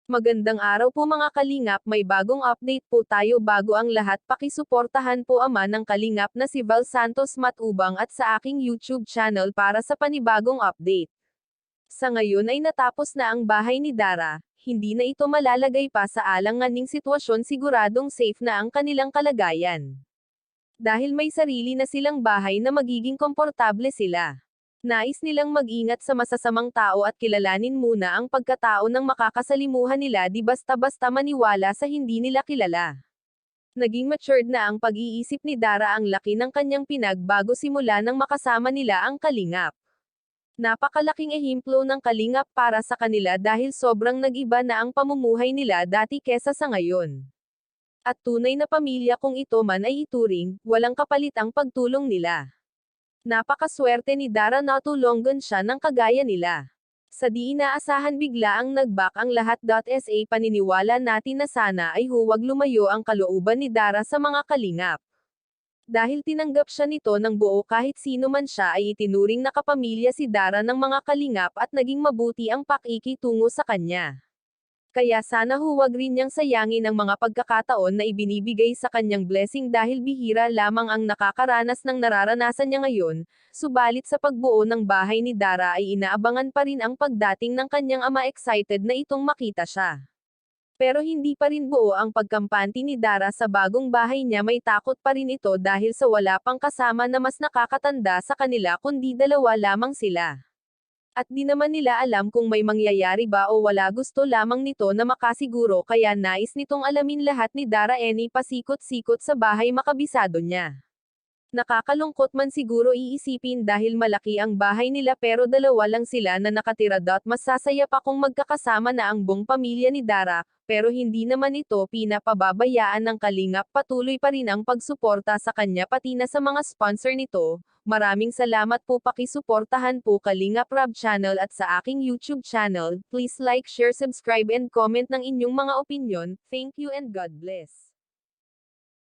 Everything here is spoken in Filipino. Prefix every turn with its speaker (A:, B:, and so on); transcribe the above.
A: Magandang araw po mga kalingap, may bagong update po tayo bago ang lahat, pakisuportahan po ama ng kalingap na si Val Santos Matubang at sa aking YouTube channel para sa panibagong update. Sa ngayon ay natapos na ang bahay ni Dara, hindi na ito malalagay pa sa alanganing sitwasyon, siguradong safe na ang kanilang kalagayan. Dahil may sarili na silang bahay na magiging komportable sila. Nais nilang mag-ingat sa masasamang tao at kilalanin muna ang pagkatao ng makakasalimuhan nila, di basta-basta maniwala sa hindi nila kilala. Naging matured na ang pag-iisip ni Dara, ang laki ng kanyang pinagbago simula nang makasama nila ang Kalingap. Napakalaking ehemplo ng Kalingap para sa kanila dahil sobrang nag-iba na ang pamumuhay nila dati kesa sa ngayon. At tunay na pamilya kung ito man ay ituring, walang kapalit ang pagtulong nila. Napakaswerte ni Dara na tulungan siya ng kagaya nila. Sa di inaasahan bigla ang nag-back ang lahat. Sa paniniwala natin na sana ay huwag lumayo ang kalooban ni Dara sa mga Kalingap. Dahil tinanggap siya nito ng buo, kahit sino man siya ay itinuring na kapamilya si Dara ng mga Kalingap at naging mabuti ang pakikitungo sa kanya. Kaya sana huwag rin niyang sayangin ang mga pagkakataon na ibinibigay sa kanyang blessing dahil bihira lamang ang nakakaranas ng nararanasan niya ngayon, subalit sa pagbuo ng bahay ni Dara ay inaabangan pa rin ang pagdating ng kanyang ama, excited na itong makita siya. Pero hindi pa rin buo ang pagkampante ni Dara sa bagong bahay niya, may takot pa rin ito dahil sa wala pang kasama na mas nakakatanda sa kanila, kundi dalawa lamang sila. At di naman nila alam kung may mangyayari ba o wala, gusto lamang nito na makasiguro, kaya nais nitong alamin lahat ni Dara. Pasikot-sikot sa bahay, makabisado niya. Nakakalungkot man siguro iisipin dahil malaki ang bahay nila pero dalawa lang sila na nakatira. Mas sasaya pa kung magkakasama na ang buong pamilya ni Dara, pero hindi naman ito pinapababayaan ng Kalingap. Patuloy pa rin ang pagsuporta sa kanya pati na sa mga sponsor nito. Maraming salamat po, pakisuportahan po Kalingap Rob channel at sa aking YouTube channel. Please like, share, subscribe and comment ng inyong mga opinion. Thank you and God bless.